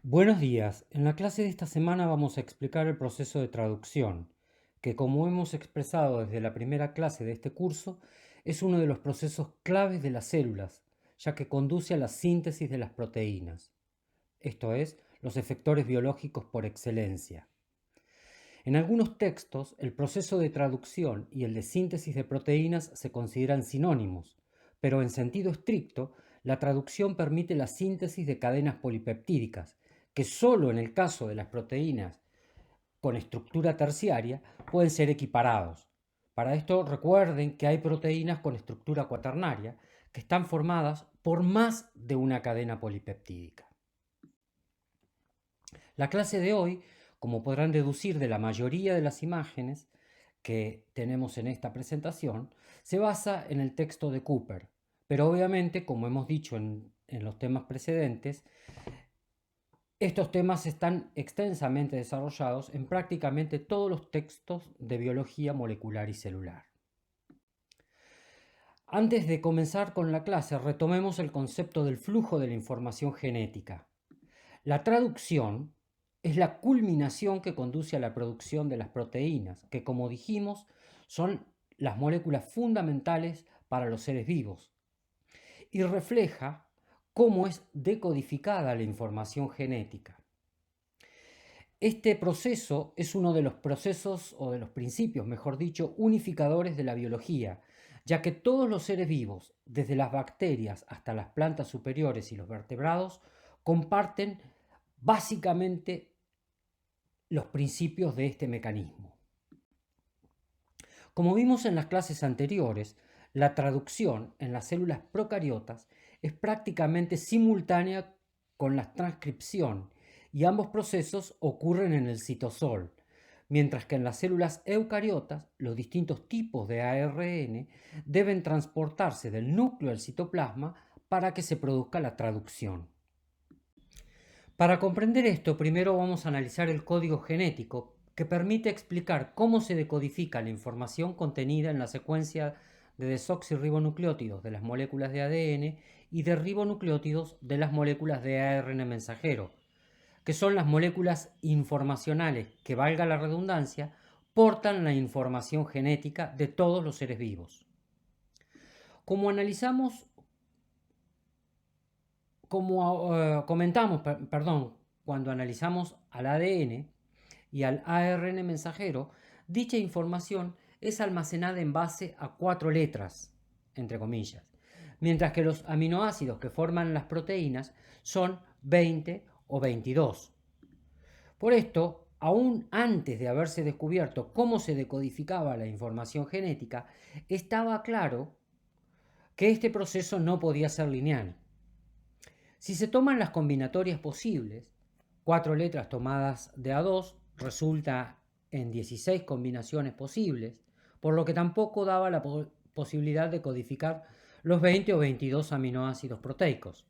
Buenos días. En la clase de esta semana vamos a explicar el proceso de traducción, que como hemos expresado desde la primera clase de este curso, es uno de los procesos claves de las células, ya que conduce a la síntesis de las proteínas, esto es, los efectores biológicos por excelencia. En algunos textos, el proceso de traducción y el de síntesis de proteínas se consideran sinónimos, pero en sentido estricto, la traducción permite la síntesis de cadenas polipeptídicas, que solo en el caso de las proteínas con estructura terciaria pueden ser equiparados. Para esto recuerden que hay proteínas con estructura cuaternaria que están formadas por más de una cadena polipeptídica. La clase de hoy, como podrán deducir de la mayoría de las imágenes que tenemos en esta presentación, se basa en el texto de Cooper, pero obviamente, como hemos dicho en los temas precedentes, estos temas están extensamente desarrollados en prácticamente todos los textos de biología molecular y celular. Antes de comenzar con la clase, retomemos el concepto del flujo de la información genética. La traducción es la culminación que conduce a la producción de las proteínas, que como dijimos son las moléculas fundamentales para los seres vivos, y refleja cómo es decodificada la información genética. Este proceso es uno de los procesos, o de los principios, mejor dicho, unificadores de la biología, ya que todos los seres vivos, desde las bacterias hasta las plantas superiores y los vertebrados, comparten básicamente los principios de este mecanismo. Como vimos en las clases anteriores, la traducción en las células procariotas es prácticamente simultánea con la transcripción y ambos procesos ocurren en el citosol, mientras que en las células eucariotas los distintos tipos de ARN deben transportarse del núcleo al citoplasma para que se produzca la traducción. Para comprender esto, primero vamos a analizar el código genético que permite explicar cómo se decodifica la información contenida en la secuencia de desoxirribonucleótidos de las moléculas de ADN y de ribonucleótidos de las moléculas de ARN mensajero, que son las moléculas informacionales que, valga la redundancia, portan la información genética de todos los seres vivos. Como analizamos comentamos, cuando analizamos al ADN y al ARN mensajero, dicha información es almacenada en base a 4 letras, entre comillas, mientras que los aminoácidos que forman las proteínas son 20 o 22. Por esto, aún antes de haberse descubierto cómo se decodificaba la información genética, estaba claro que este proceso no podía ser lineal. Si se toman las combinatorias posibles, 4 letras tomadas de a 2 resulta en 16 combinaciones posibles, por lo que tampoco daba la posibilidad de codificar los 20 o 22 aminoácidos proteicos.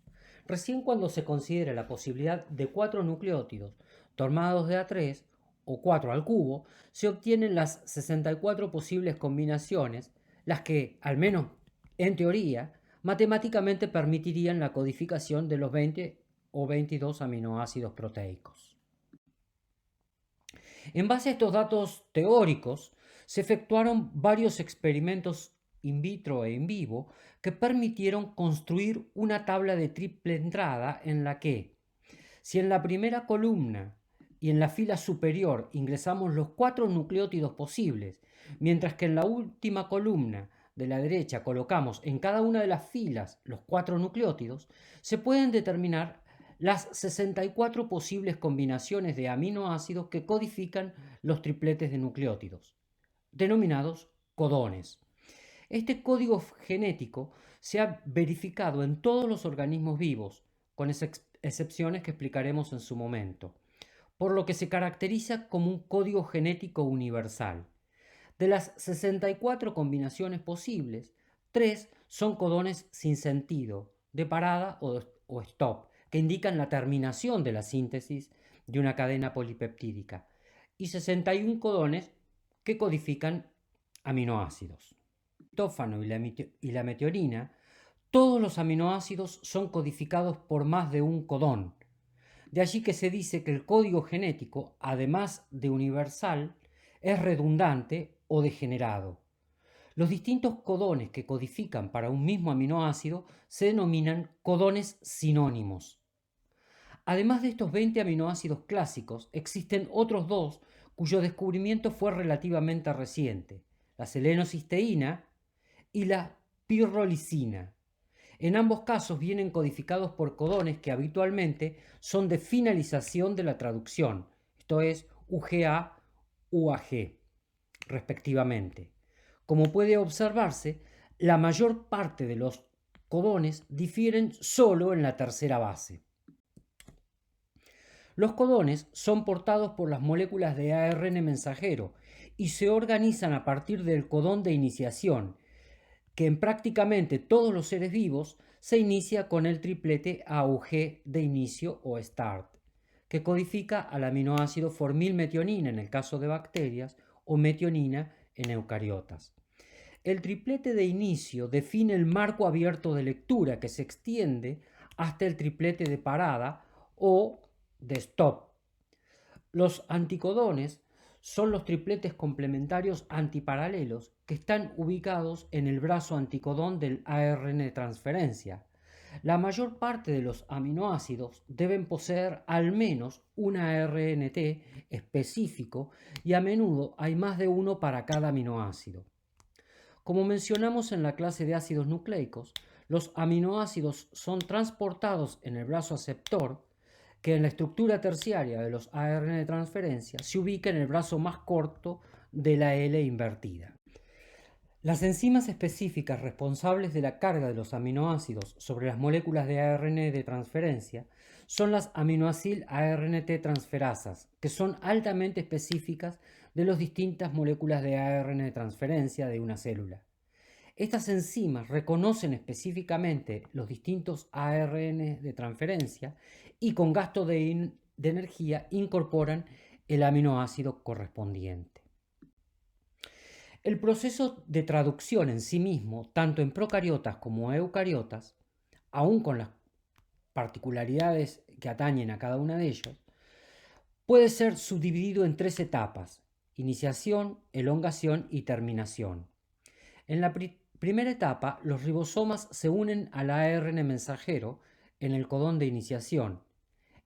Recién cuando se considera la posibilidad de 4 nucleótidos tomados de A3 o 4 al cubo, se obtienen las 64 posibles combinaciones, las que, al menos en teoría, matemáticamente permitirían la codificación de los 20 o 22 aminoácidos proteicos. En base a estos datos teóricos, se efectuaron varios experimentos in vitro e in vivo que permitieron construir una tabla de triple entrada en la que, si en la primera columna y en la fila superior ingresamos los 4 nucleótidos posibles, mientras que en la última columna de la derecha colocamos en cada una de las filas los 4 nucleótidos, se pueden determinar las 64 posibles combinaciones de aminoácidos que codifican los tripletes de nucleótidos, denominados codones. Este código genético se ha verificado en todos los organismos vivos, con excepciones que explicaremos en su momento, por lo que se caracteriza como un código genético universal. De las 64 combinaciones posibles, 3 son codones sin sentido, de parada o stop, que indican la terminación de la síntesis de una cadena polipeptídica, y 61 codones que codifican aminoácidos. El tryptófano y la metionina, todos los aminoácidos son codificados por más de un codón, De allí que se dice que el código genético, además de universal, es redundante o degenerado. Los distintos codones que codifican para un mismo aminoácido se denominan codones sinónimos. Además de estos 20 aminoácidos clásicos, existen otros dos cuyo descubrimiento fue relativamente reciente, la selenocisteína y la pirrolicina. En ambos casos vienen codificados por codones que habitualmente son de finalización de la traducción, esto es UGA, UAG, respectivamente. Como puede observarse, la mayor parte de los codones difieren solo en la tercera base. Los codones son portados por las moléculas de ARN mensajero y se organizan a partir del codón de iniciación, que en prácticamente todos los seres vivos se inicia con el triplete AUG de inicio o START, que codifica al aminoácido formilmetionina en el caso de bacterias o metionina en eucariotas. El triplete de inicio define el marco abierto de lectura que se extiende hasta el triplete de parada o de stop. Los anticodones son los tripletes complementarios antiparalelos que están ubicados en el brazo anticodón del ARN de transferencia. La mayor parte de los aminoácidos deben poseer al menos un ARNT específico y a menudo hay más de uno para cada aminoácido. Como mencionamos en la clase de ácidos nucleicos, los aminoácidos son transportados en el brazo aceptor, que en la estructura terciaria de los ARN de transferencia se ubica en el brazo más corto de la L invertida. Las enzimas específicas responsables de la carga de los aminoácidos sobre las moléculas de ARN de transferencia son las aminoacil ARNT transferasas, que son altamente específicas de las distintas moléculas de ARN de transferencia de una célula. Estas enzimas reconocen específicamente los distintos ARN de transferencia y con gasto de energía incorporan el aminoácido correspondiente. El proceso de traducción en sí mismo, tanto en procariotas como eucariotas, aun con las particularidades que atañen a cada una de ellos, puede ser subdividido en 3 etapas: iniciación, elongación y terminación. En la primera etapa, los ribosomas se unen al ARN mensajero en el codón de iniciación.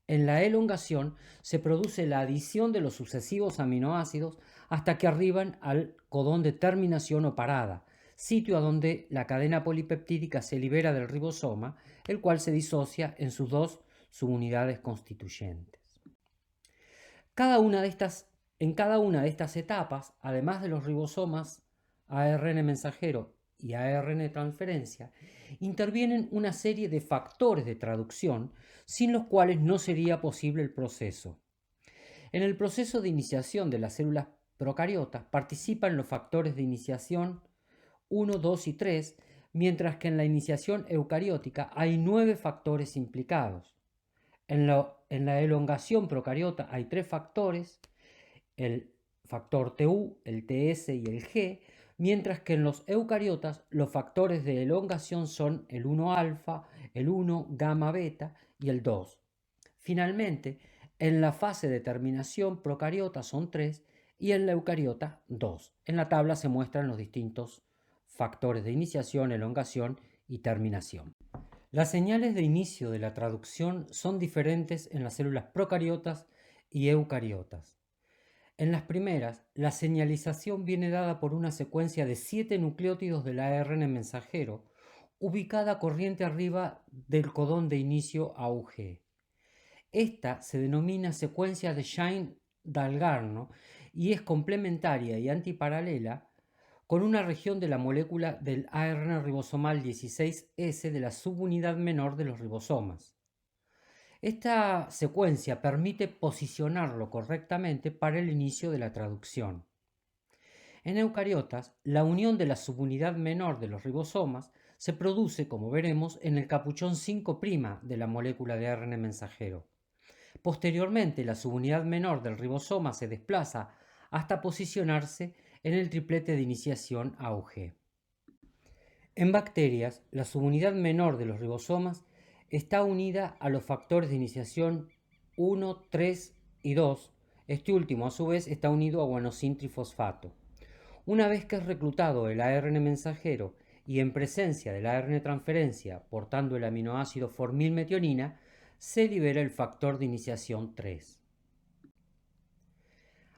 En la elongación se produce la adición de los sucesivos aminoácidos hasta que arriban al codón de terminación o parada, sitio a donde la cadena polipeptídica se libera del ribosoma, el cual se disocia en sus dos subunidades constituyentes. En cada una de estas etapas, además de los ribosomas ARN mensajero y ARN de transferencia, intervienen una serie de factores de traducción sin los cuales no sería posible el proceso. En el proceso de iniciación de las células procariotas participan los factores de iniciación 1, 2 y 3, mientras que en la iniciación eucariótica hay 9 factores implicados. En la elongación procariota hay 3 factores, el factor TU, el TS y el G, mientras que en los eucariotas los factores de elongación son el 1 alfa, el 1 gamma beta y el 2. Finalmente, en la fase de terminación procariota son 3 y en la eucariota 2. En la tabla se muestran los distintos factores de iniciación, elongación y terminación. Las señales de inicio de la traducción son diferentes en las células procariotas y eucariotas. En las primeras, la señalización viene dada por una secuencia de 7 nucleótidos del ARN mensajero, ubicada corriente arriba del codón de inicio AUG. Esta se denomina secuencia de Shine-Dalgarno y es complementaria y antiparalela con una región de la molécula del ARN ribosomal 16S de la subunidad menor de los ribosomas. Esta secuencia permite posicionarlo correctamente para el inicio de la traducción. En eucariotas, la unión de la subunidad menor de los ribosomas se produce, como veremos, en el capuchón 5' de la molécula de ARN mensajero. Posteriormente, la subunidad menor del ribosoma se desplaza hasta posicionarse en el triplete de iniciación AUG. En bacterias, la subunidad menor de los ribosomas está unida a los factores de iniciación 1, 3 y 2. Este último, a su vez, está unido a guanosin trifosfato. Una vez que es reclutado el ARN mensajero y en presencia del ARN transferencia portando el aminoácido formilmetionina, se libera el factor de iniciación 3.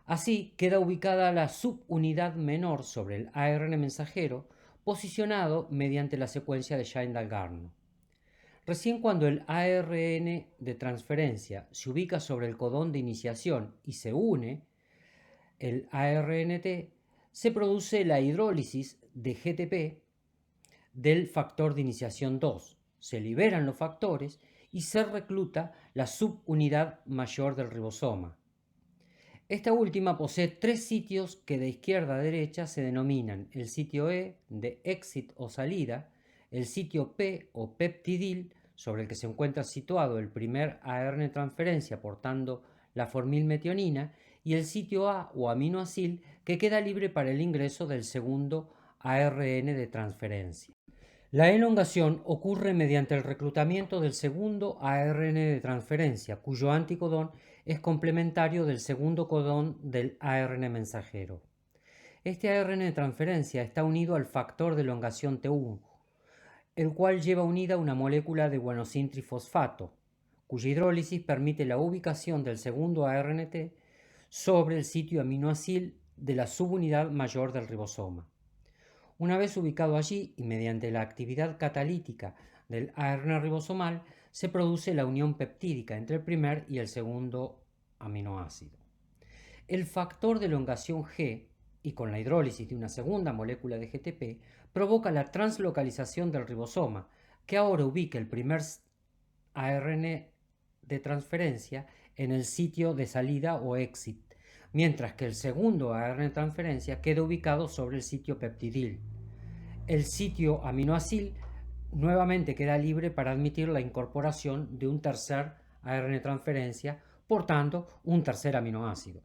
Así queda ubicada la subunidad menor sobre el ARN mensajero, posicionado mediante la secuencia de Shine-Dalgarno. Recién cuando el ARN de transferencia se ubica sobre el codón de iniciación y se une, el ARNT, se produce la hidrólisis de GTP del factor de iniciación 2. Se liberan los factores y se recluta la subunidad mayor del ribosoma. Esta última posee 3 sitios que de izquierda a derecha se denominan el sitio E de exit o salida, el sitio P o peptidil, sobre el que se encuentra situado el primer ARN transferencia portando la formilmetionina, y el sitio A o aminoacil, que queda libre para el ingreso del segundo ARN de transferencia. La elongación ocurre mediante el reclutamiento del segundo ARN de transferencia, cuyo anticodón es complementario del segundo codón del ARN mensajero. Este ARN de transferencia está unido al factor de elongación T1, el cual lleva unida una molécula de guanosin trifosfato, cuya hidrólisis permite la ubicación del segundo ARNT sobre el sitio aminoacil de la subunidad mayor del ribosoma. Una vez ubicado allí y mediante la actividad catalítica del ARN ribosomal, se produce la unión peptídica entre el primer y el segundo aminoácido. El factor de elongación G, y con la hidrólisis de una segunda molécula de GTP, provoca la translocalización del ribosoma, que ahora ubica el primer ARN de transferencia en el sitio de salida o exit, mientras que el segundo ARN de transferencia queda ubicado sobre el sitio peptidil. El sitio aminoacil nuevamente queda libre para admitir la incorporación de un tercer ARN de transferencia, portando un tercer aminoácido.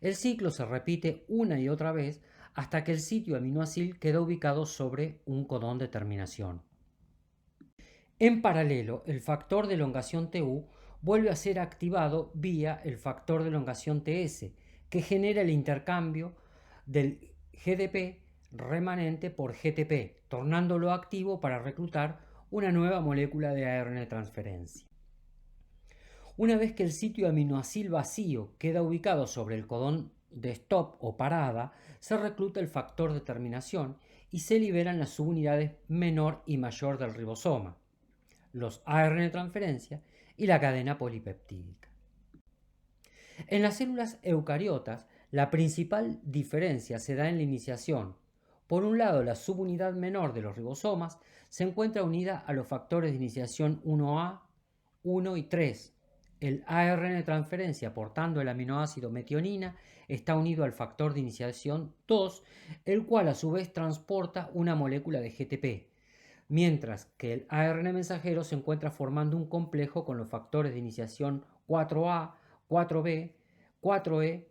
El ciclo se repite una y otra vez hasta que el sitio aminoacil queda ubicado sobre un codón de terminación. En paralelo, el factor de elongación TU vuelve a ser activado vía el factor de elongación TS, que genera el intercambio del GDP remanente por GTP, tornándolo activo para reclutar una nueva molécula de ARN de transferencia. Una vez que el sitio aminoacil vacío queda ubicado sobre el codón de stop o parada, se recluta el factor de terminación y se liberan las subunidades menor y mayor del ribosoma, los ARN de transferencia y la cadena polipeptídica. En las células eucariotas, la principal diferencia se da en la iniciación. Por un lado, la subunidad menor de los ribosomas se encuentra unida a los factores de iniciación 1A, 1 y 3. El ARN de transferencia portando el aminoácido metionina está unido al factor de iniciación 2, el cual a su vez transporta una molécula de GTP, mientras que el ARN mensajero se encuentra formando un complejo con los factores de iniciación 4A, 4B, 4E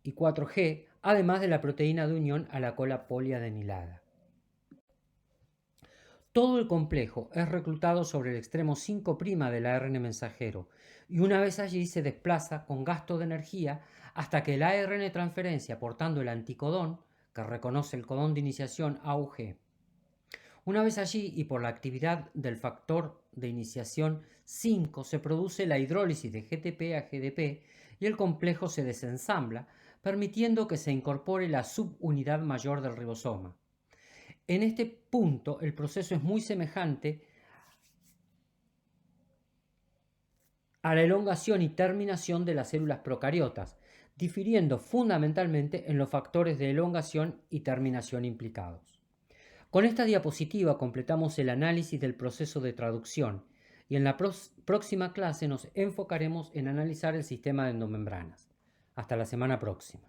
y 4G, además de la proteína de unión a la cola poliadenilada. Todo el complejo es reclutado sobre el extremo 5' del ARN mensajero y una vez allí se desplaza con gasto de energía hasta que el ARN de transferencia portando el anticodón, que reconoce el codón de iniciación AUG. Una vez allí y por la actividad del factor de iniciación 5 se produce la hidrólisis de GTP a GDP y el complejo se desensambla, permitiendo que se incorpore la subunidad mayor del ribosoma. En este punto el proceso es muy semejante a la elongación y terminación de las células procariotas, difiriendo fundamentalmente en los factores de elongación y terminación implicados. Con esta diapositiva completamos el análisis del proceso de traducción y en la próxima clase nos enfocaremos en analizar el sistema de endomembranas. Hasta la semana próxima.